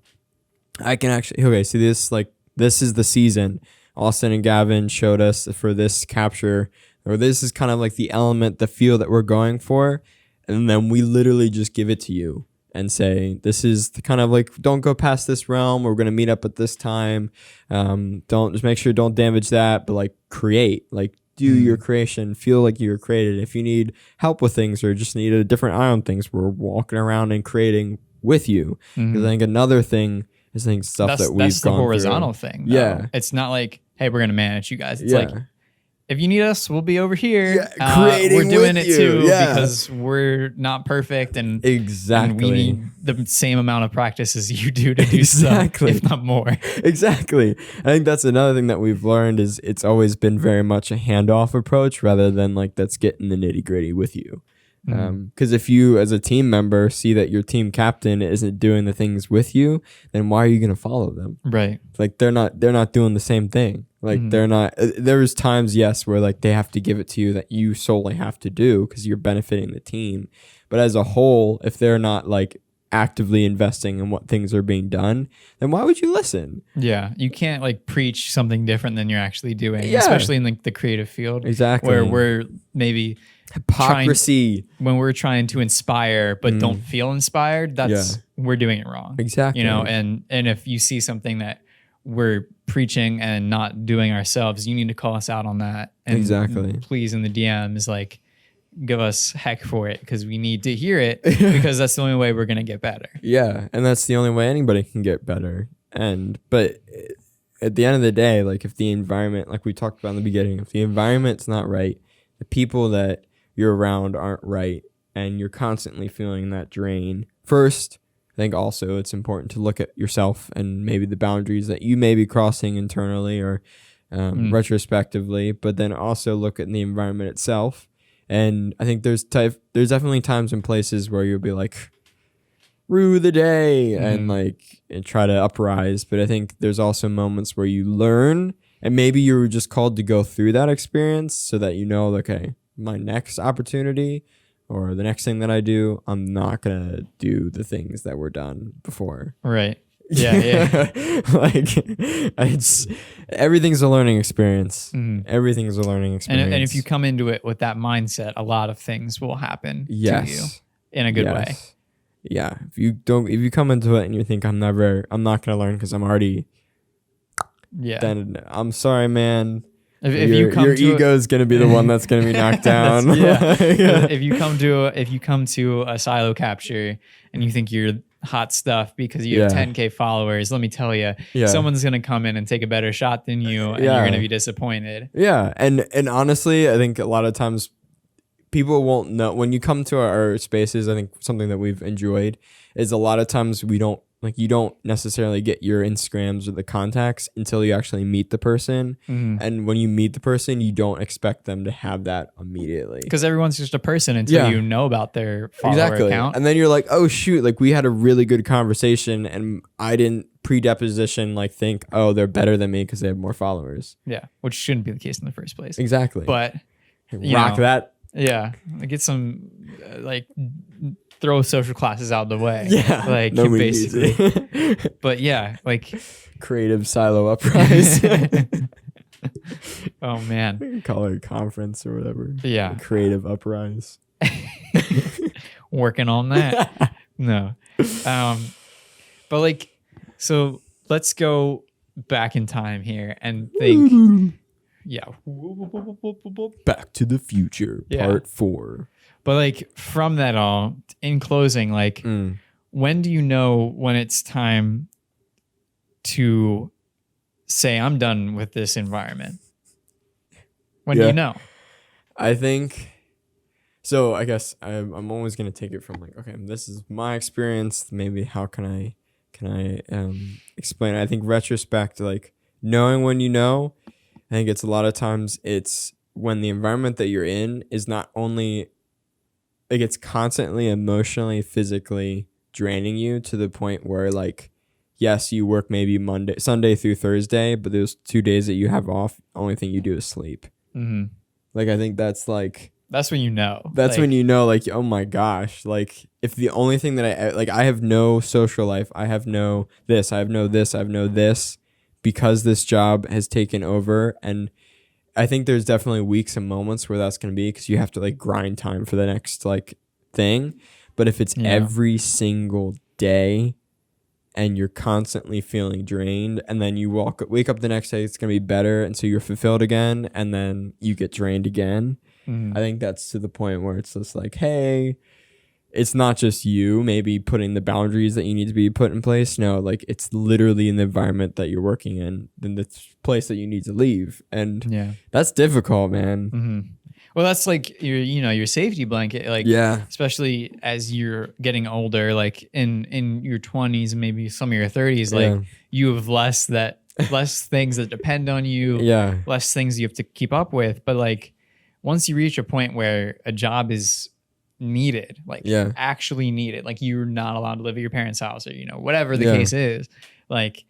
I can actually see this like. this is the season. Austin and Gavin showed us for this capture, or this is kind of like the element, the feel that we're going for. And then we literally just give it to you and say, this is the kind of like, don't go past this realm. We're going to meet up at this time. Don't just make sure don't damage that, but like create, like do your creation, feel like you were created. If you need help with things or just need a different eye on things, we're walking around and creating with you. Because I think another thing is stuff that we've that's the gone horizontal through. thing. Yeah. It's not like, hey, we're going to manage you guys. It's like, if you need us, we'll be over here. Creating we're doing with it you. too because we're not perfect, and exactly, and we need the same amount of practice as you do to do stuff, if not more. Exactly. I think that's another thing that we've learned is it's always been very much a handoff approach rather than like let's get in the nitty gritty with you. Because if you as a team member see that your team captain isn't doing the things with you, then why are you going to follow them? Right. Like they're not doing the same thing. Like they're not, there's times, yes, where like they have to give it to you that you solely have to do because you're benefiting the team. But as a whole, if they're not like actively investing in what things are being done, then why would you listen? Yeah. You can't like preach something different than you're actually doing, especially in like the creative field. Exactly. Where we're maybe hypocrisy when we're trying to inspire but don't feel inspired, that's we're doing it wrong. Exactly. You know, and if you see something that we're preaching and not doing ourselves, you need to call us out on that. And exactly. Please in the DMs, like give us heck for it because we need to hear it because that's the only way we're gonna get better. Yeah, and that's the only way anybody can get better. But at the end of the day, like if the environment, like we talked about in the beginning, if the environment's not right, the people that you're around aren't right, and you're constantly feeling that drain. First, I think also it's important to look at yourself and maybe the boundaries that you may be crossing internally or retrospectively, but then also look at the environment itself. And I think there's definitely times and places where you'll be like, rue the day and try to uprise. But I think there's also moments where you learn, and maybe you were just called to go through that experience so that you know, okay, my next opportunity or the next thing that I do, I'm not going to do the things that were done before. Right. Yeah. Like everything's a learning experience. Everything's a learning experience. And if you come into it with that mindset, a lot of things will happen to you in a good way. Yeah. If you come into it and you think I'm not going to learn because I'm already, then I'm sorry, man. Your ego is going to be the one that's going to be knocked down. If you come to a silo capture and you think you're hot stuff because you have 10K followers, let me tell you, someone's going to come in and take a better shot than you, and you're going to be disappointed. Yeah. And honestly, I think a lot of times people won't know when you come to our spaces. I think something that we've enjoyed is a lot of times you don't necessarily get your Instagrams or the contacts until you actually meet the person. And when you meet the person, you don't expect them to have that immediately. Because everyone's just a person until you know about their follower account. And then you're like, oh, shoot, like we had a really good conversation and I didn't pre-deposition think, oh, they're better than me because they have more followers. Yeah, which shouldn't be the case in the first place. Exactly. But that. Yeah, get some throw social classes out of the way. Yeah, like basically. But yeah, like creative silo uprise. Oh man, we can call it a conference or whatever. Yeah, a creative uprise. Working on that. No, but so let's go back in time here and think. Yeah. Back to the Future, Part 4. But from that all, in closing, when do you know when it's time to say, I'm done with this environment? When do you know? I think, so I guess I'm always going to take it from okay, this is my experience. Maybe how can I explain it? I think retrospect, knowing when you know, I think it's a lot of times it's when the environment that you're in is not only it's constantly emotionally, physically draining you to the point where yes, you work maybe Sunday through Thursday, but those 2 days that you have off, the only thing you do is sleep. I think that's that's when you know. That's when you know, oh my gosh, if the only thing that I have no social life, I have no this, I have no this, I have no this, because this job has taken over, and I think there's definitely weeks and moments where that's going to be because you have to like grind time for the next like thing. But if it's every single day and you're constantly feeling drained, and then you wake up the next day, it's going to be better, and so you're fulfilled again, and then you get drained again. I think that's to the point where it's just like, hey, it's not just you maybe putting the boundaries that you need to be put in place. No, like it's literally in the environment that you're working in the place that you need to leave. And that's difficult, man. Well, that's like your safety blanket, like especially as you're getting older, like in your 20s, maybe some of your 30s, like you have less things that depend on you, less things you have to keep up with. But like once you reach a point where a job is needed, like actually needed, like you're not allowed to live at your parents' house, or whatever the case is, like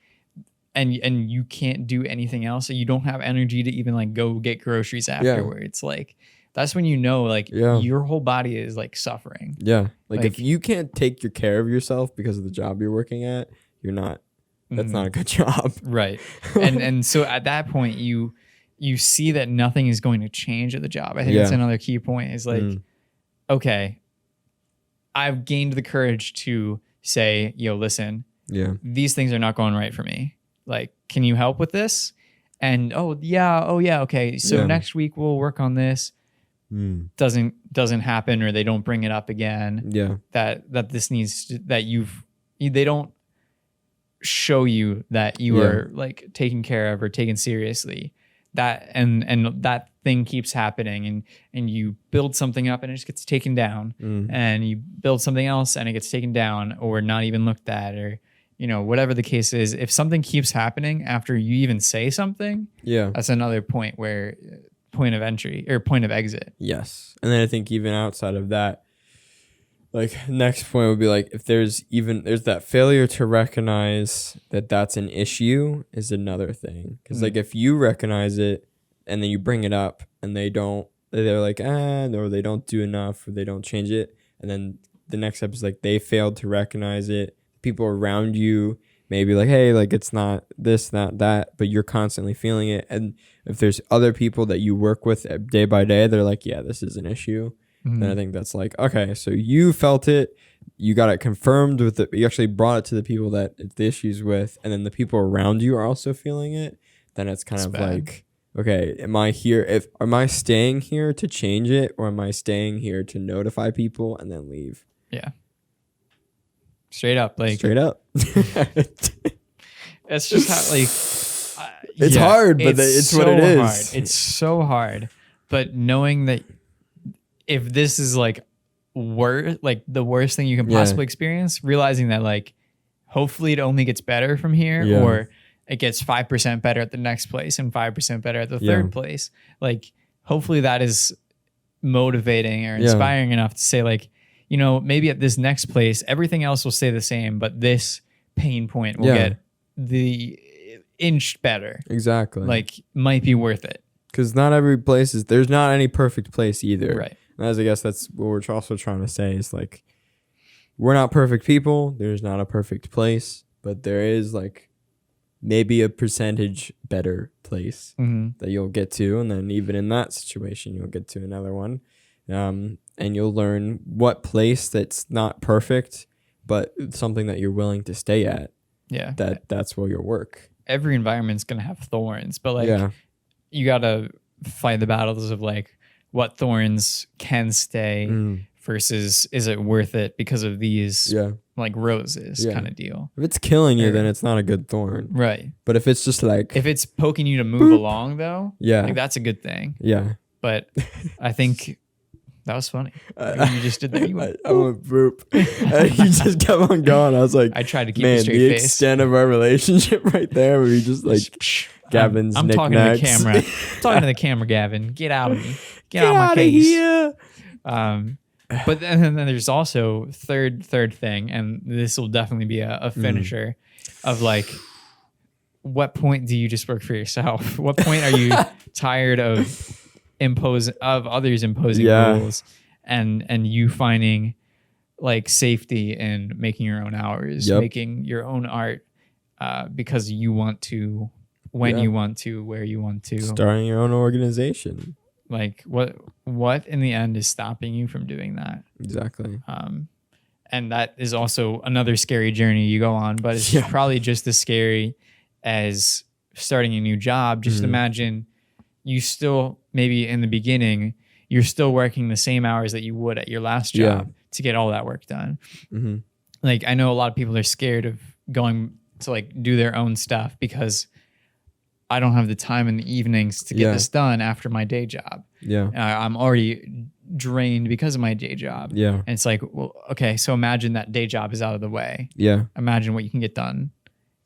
and you can't do anything else, so you don't have energy to even like go get groceries afterwards. Like that's when like your whole body is like suffering. Like if you can't take care of yourself because of the job you're working at, you're not, that's not a good job. Right. And so at that point you see that nothing is going to change at the job. I think that's another key point is like okay, I've gained the courage to say, listen, these things are not going right for me. Like, can you help with this? And okay. So next week we'll work on this. Doesn't happen, or they don't bring it up again. That this needs to, they don't show you that you are like taken care of or taken seriously. That and that thing keeps happening, and you build something up and it just gets taken down, and you build something else and it gets taken down or not even looked at, or whatever the case is. If something keeps happening after you even say something, that's another point of entry or point of exit. Yes. And then I think even outside of that, like next point would be like if there's that failure to recognize that that's an issue is another thing. Because like if you recognize it and then you bring it up and they're like or they don't do enough or they don't change it, and then the next step is like they failed to recognize it. People around you maybe like, hey, like it's not this, not that, but you're constantly feeling it. And if there's other people that you work with day by day, they're like, yeah, this is an issue. Then I think that's like, okay, so you felt it, you got it confirmed with it, you actually brought it to the people that it's the issues with, and then the people around you are also feeling it. Then it's kind of bad. Like, okay, am I staying here to change it, or am I staying here to notify people and then leave? Yeah. Straight up. That's just how like it's hard, but it's so what it is. Hard. It's so hard. But knowing that if this is like the worst thing you can possibly experience, realizing that like hopefully it only gets better from here, or it gets 5% better at the next place and 5% better at the third place. Like hopefully that is motivating or inspiring enough to say like, maybe at this next place, everything else will stay the same, but this pain point will get the inch better. Exactly. Like might be worth it. Because not every place there's not any perfect place either. Right. As I guess that's what we're also trying to say is like, we're not perfect people. There's not a perfect place, but there is like maybe a percentage better place that you'll get to. And then even in that situation, you'll get to another one. And you'll learn what place that's not perfect, but something that you're willing to stay at. Yeah. That's where you'll work. Every environment's going to have thorns, but like you got to fight the battles of like, what thorns can stay versus is it worth it because of these like roses kind of deal. If it's killing you, then it's not a good thorn. Right. But if it's just like... if it's poking you to move along though, like that's a good thing. Yeah. But I think that was funny. You just did that. You went, I went boop. You just kept on going. I was like... I tried to keep a straight face. The extent of our relationship right there where you just like... Gavin's I'm talking to the camera. I'm talking to the camera, Gavin. Get out of me. Get out of my case. Here. But then there's also third thing, and this will definitely be a finisher of like, what point do you just work for yourself? What point are you tired of others imposing rules, and you finding like safety in making your own hours, making your own art, because you want to when Yeah. you want to, where you want to. Starting your own organization. Like what in the end is stopping you from doing that? Exactly. And that is also another scary journey you go on, but it's probably just as scary as starting a new job. Just imagine you still, maybe in the beginning, you're still working the same hours that you would at your last job to get all that work done. Mm-hmm. Like, I know a lot of people are scared of going to like do their own stuff because I don't have the time in the evenings to get this done after my day job. Yeah. I'm already drained because of my day job. Yeah. And it's like, well, okay, so imagine that day job is out of the way. Yeah. Imagine what you can get done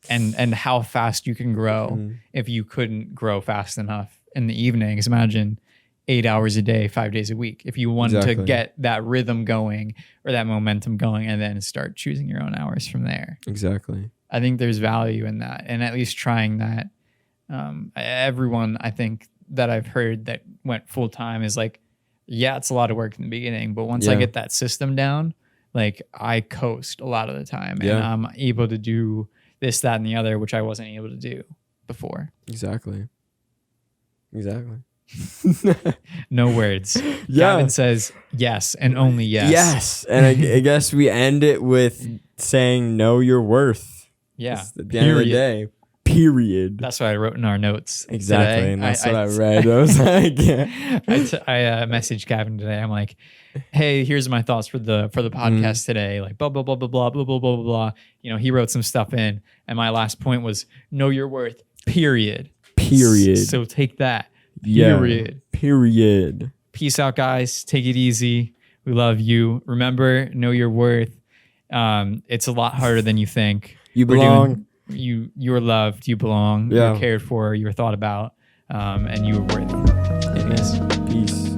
and how fast you can grow if you couldn't grow fast enough in the evenings. Imagine 8 hours a day, 5 days a week. If you wanted to get that rhythm going or that momentum going and then start choosing your own hours from there. Exactly. I think there's value in that and at least trying that. Everyone I think that I've heard that went full time is like, yeah, it's a lot of work in the beginning, but once I get that system down, like I coast a lot of the time and I'm able to do this, that, and the other, which I wasn't able to do before. Exactly. No words. Gavin says yes and only yes. Yes. And I guess we end it with saying know your worth. Yeah. At the end of the day. Period. That's what I wrote in our notes. Exactly. Today. And that's what I read. I was like, I messaged Gavin today. I'm like, hey, here's my thoughts for the podcast today. Like blah, blah, blah, blah, blah, blah, blah, blah, blah. You know, he wrote some stuff in. And my last point was know your worth. Period. So take that. Period. Period. Peace out, guys. Take it easy. We love you. Remember, know your worth. It's a lot harder than you think. You belong. You're loved. You belong. You're cared for. You're thought about. And you are worthy. Peace.